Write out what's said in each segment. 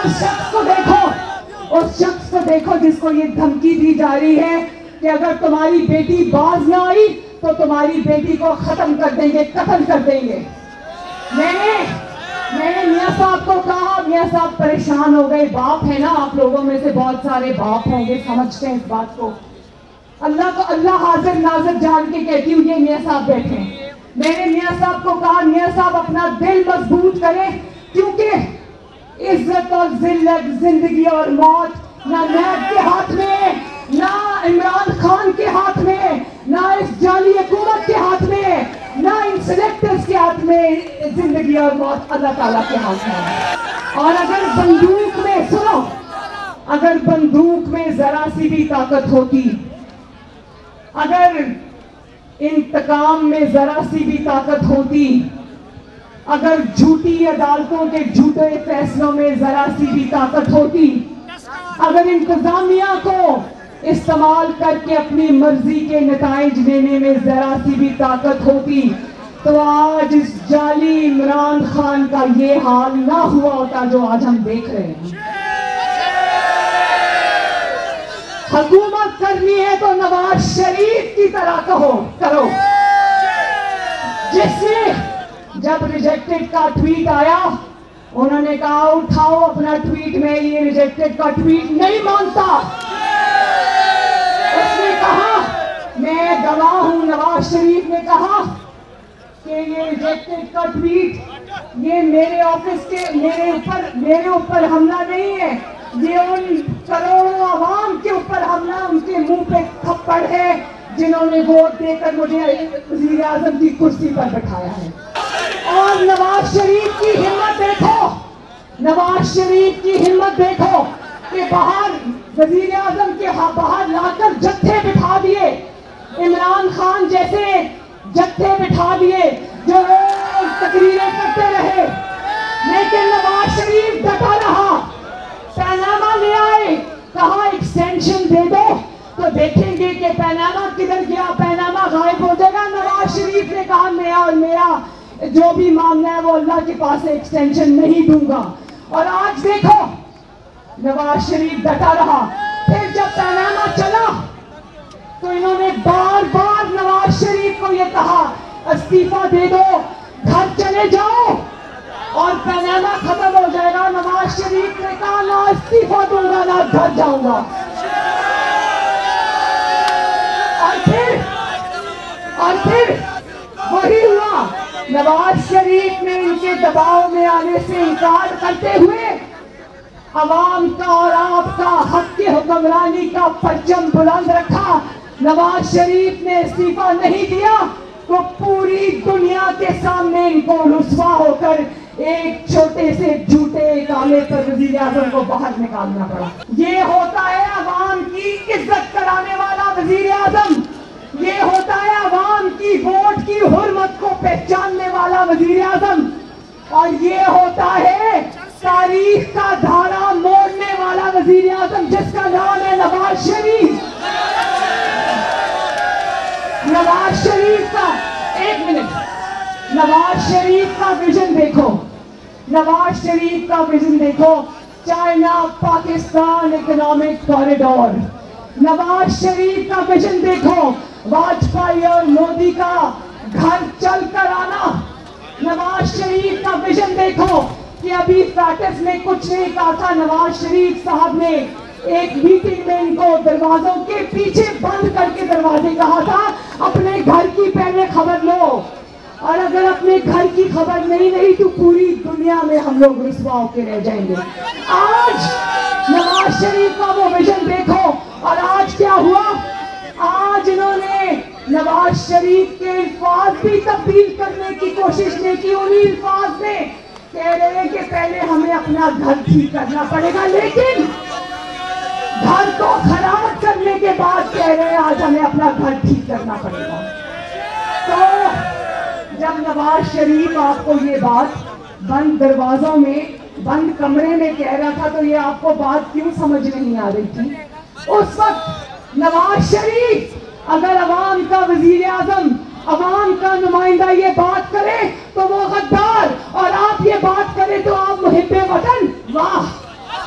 اس شخص کو دیکھو، اس شخص کو دیکھو جس کو یہ دھمکی دی جا رہی ہے کہ اگر تمہاری بیٹی باز نہ آئی تو تمہاری بیٹی کو ختم کر دیں گے، قتل کر دیں گے۔ میں نے میاں صاحب کو کہا، میاں صاحب پریشان ہو گئے، باپ ہے نا، آپ لوگوں میں سے بہت سارے باپ ہوں گے، سمجھتے ہیں اس بات کو۔ اللہ کو اللہ حاضر ناظر جان کے کہتی ہوں، یہ میاں صاحب بیٹھے ہیں۔ میں نے میاں صاحب کو کہا، میاں صاحب اپنا دل مضبوط کریں، کیونکہ عزت اور ذلت، زندگی اور موت نہ نیب کے ہاتھ میں، نہ عمران خان کے ہاتھ میں، نہ اس جعلی حکومت کے ہاتھ میں، نہ ان سلیکٹرز کے ہاتھ میں، زندگی اور موت اللہ تعالیٰ کے ہاتھ میں۔ اور اگر بندوق میں، سنو، اگر بندوق میں ذرا سی بھی طاقت ہوتی، اگر انتقام میں ذرا سی بھی طاقت ہوتی، اگر جھوٹی عدالتوں کے جھوٹے فیصلوں میں ذرا سی بھی طاقت ہوتی، اگر انتظامیہ کو استعمال کر کے اپنی مرضی کے نتائج لینے میں ذرا سی بھی طاقت ہوتی، تو آج اس جعلی عمران خان کا یہ حال نہ ہوا ہوتا جو آج ہم دیکھ رہے ہیں۔ حکومت کرنی ہے تو نواز شریف کی طرح کرو، جس نے جب ریجیکٹڈ کا ٹویٹ آیا انہوں نے کہا اٹھاؤ اپنا ٹویٹ، میں یہ ریجیکٹڈ کا ٹویٹ نہیں مانتا۔ اس نے کہا، میں گواہ ہوں، نواز شریف نے کہا کہ یہ ریجیکٹڈ کا ٹویٹ یہ میرے آفس کے میرے اوپر حملہ نہیں ہے، یہ ان کروڑوں عوام کے اوپر حملہ، ان کے منہ پہ تھپڑ ہے جنہوں نے ووٹ دے کر مجھے وزیر اعظم کی کرسی پر بٹھایا ہے۔ اور نواز شریف کی ہمت دیکھو، نواز شریف کی ہمت دیکھو کہ باہر وزیر اعظم کے باہر لا کر جتھے بٹھا دیے، عمران خان جیسے جتھے بٹھا دیے جو روز تقریریں کرتے رہے، لیکن نواز شریف ڈٹا رہا، پیناما لے آئے، کہا ایکسٹینشن دے دو تو دیکھیں گے کہ پیناما کدھر گیا، پیناما غائب ہو جائے گا۔ نواز شریف نے کہا میرا جو بھی معاملہ ہے وہ اللہ کے پاس ایکسٹینشن نہیں دوں گا۔ اور آج دیکھو نواز شریف ڈٹا رہا، پھر جب پیناما چلا تو انہوں نے بار بار نواز شریف کو یہ کہا استعفیٰ دے دو، گھر چلے جاؤ اور پیناما ختم ہو جائے گا۔ نواز شریف نے کہا نہ استعفیٰ دوں گا نہ گھر جاؤں گا۔ اور پھر وہی ہوا، نواز شریف نے ان کے دباؤ میں آنے سے انکار کرتے ہوئے عوام کا اور آپ کا حق کی حکمرانی کا پرچم بلند رکھا۔ نواز شریف نے استعفیٰ نہیں دیا تو پوری دنیا کے سامنے ان کو رسوا ہو کر ایک چھوٹے سے جھوٹے اقامے پر وزیر اعظم کو باہر نکالنا پڑا۔ یہ ہوتا ہے عوام کی عزت کرانے والا وزیر اعظم، یہ ہوتا ہے عوام کی ووٹ کی حرمت کو پہچاننے والا وزیر اعظم، اور یہ ہوتا ہے تاریخ کا دھارا موڑنے والا وزیر اعظم جس کا نام ہے نواز شریف۔ نواز شریف کا ایک منٹ، نواز شریف کا ویژن دیکھو، نواز شریف کا ویژن دیکھو، China Pakistan economic corridor. Nawaz Sharif کا ویژن دیکھو، واجپئی اور مودی کا گھر چل کر آنا۔ نواز شریف کا ویژن دیکھو کہ ابھی فیٹس میں کچھ نہیں کہا تھا، نواز شریف صاحب نے ایک میٹنگ میں ان کو دروازوں کے پیچھے بند کر کے دروازے کہا تھا اپنے گھر کی پہلے خبر لو، اور اگر اپنے گھر کی خبر نہیں رہی تو پوری دنیا میں ہم لوگ رسوا ہو کے رہ جائیں گے۔ آج نواز شریف کا وہ ویژن دیکھو، اور آج کیا ہوا؟ آج انہوں نے نواز شریف کے الفاظ بھی تبدیل کرنے کی کوشش نہیں کی، انہی الفاظ میں کہہ رہے ہیں کہ پہلے ہمیں اپنا گھر ٹھیک کرنا پڑے گا، لیکن گھر کو خراب کرنے کے بعد کہہ رہے ہیں آج ہمیں اپنا گھر ٹھیک کرنا پڑے گا۔ تو جب نواز شریف آپ کو یہ بات بند دروازوں میں بند کمرے میں کہہ رہا تھا تو یہ آپ کو بات کیوں سمجھ نہیں آ رہی تھی؟ اس وقت نواز شریف اگر عوام کا وزیر اعظم، عوام کا نمائندہ یہ بات کرے تو وہ غدار، اور آپ یہ بات کریں تو آپ محب وطن، واہ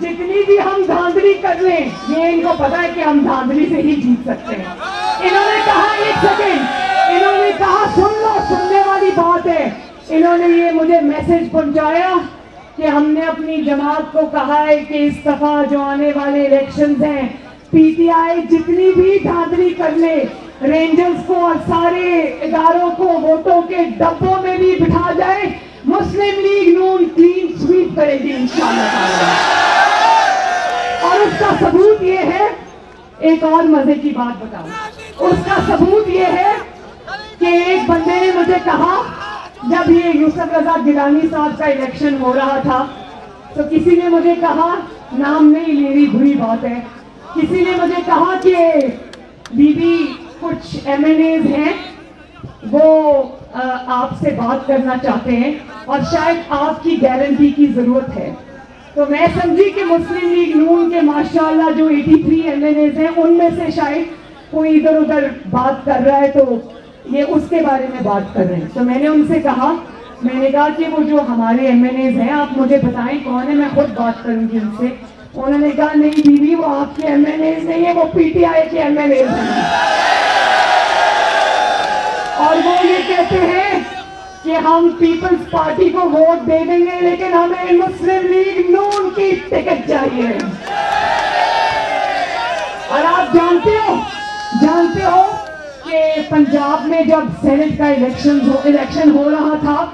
جتنی بھی ہم دھاندلی کر لیں یہ ان کو پتا ہے کہ ہم دھاندلی سے ہی جیت سکتے ہیں. انہوں نے کہا ایک سیکنڈ, انہوں نے کہا سن لو, سننے والی بات ہے. انہوں نے یہ مجھے میسج پہنچایا کہ ہم نے اپنی جماعت کو کہا ہے کہ اس دفعہ جو آنے والے الیکشنز ہیں پی ٹی آئی جتنی بھی دھاندلی کر لے, رینجرز کو اور سارے اداروں کو ووٹوں کے ڈبوں میں بھی بٹھا جائے, مسلم لیگ نون کلین سویپ کرے گی انشاءاللہ تعالی. اور اس کا ثبوت یہ ہے, ایک اور مزے کی بات بتاؤں, اس کا ثبوت یہ ہے کہ ایک بندے نے مجھے کہا جب یہ یوسف رضا گیلانی صاحب کا الیکشن ہو رہا تھا تو کسی نے مجھے کہا, نام نہیں لے رہی بری بات ہے, کسی نے مجھے کہا کہ بی بی کچھ ایم این ایز ہیں وہ آپ سے بات کرنا چاہتے ہیں اور شاید آپ کی گارنٹی کی ضرورت ہے. تو میں سمجھی کہ مسلم لیگ نون کے ماشاءاللہ جو 83 ایم این ایز ہیں ان میں سے شاید کوئی ادھر ادھر بات کر رہا ہے تو یہ اس کے بارے میں بات کر رہے ہیں. تو میں نے ان سے کہا, میں نے کہا کہ وہ جو ہمارے ایم این ایز ہیں آپ مجھے بتائیں کون ہے, میں خود بات کروں گی ان سے. انہوں نے کہا نہیں بیوی وہ آپ کے ایم این ایز نہیں ہیں, وہ پی ٹی آئی کے ایم این ایز ہیں, اور وہ یہ کہتے ہیں کہ ہم پیپلز پارٹی کو ووٹ دے دیں گے لیکن ہمیں مسلم لیگ نون کی ٹکٹ چاہیے. اور آپ جانتے ہو کہ پنجاب میں جب سینٹ کا الیکشن ہو رہا تھا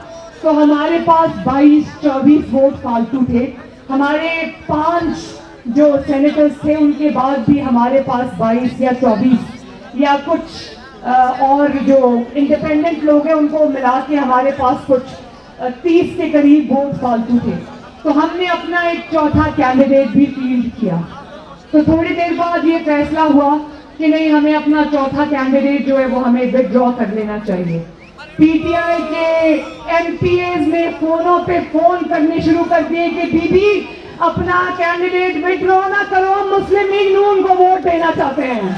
تو ہمارے پاس 22-24 ووٹ فالتو تھے. ہمارے 5 جو سینیٹرز تھے ان کے بعد بھی ہمارے پاس 22 یا 24 یا کچھ اور جو انڈیپینڈنٹ لوگ ہیں ان کو ملا کے ہمارے پاس کچھ 30 کے قریب ووٹ فالتو تھے. تو ہم نے اپنا ایک چوتھا کینڈیڈیٹ بھی فیلڈ کیا. تو تھوڑی دیر بعد یہ فیصلہ ہوا کہ نہیں, ہمیں اپنا چوتھا کینڈیڈیٹ جو ہے وہ ہمیں وِڈرا کر لینا چاہیے. پی ٹی آئی کے ایم پی ایز نے فونوں پہ فون کرنے شروع کر دیے کہ بی بی اپنا کینڈیڈیٹ وِڈرا نہ کرو, ہم مسلم لیگ نون کو ووٹ دینا چاہتے ہیں.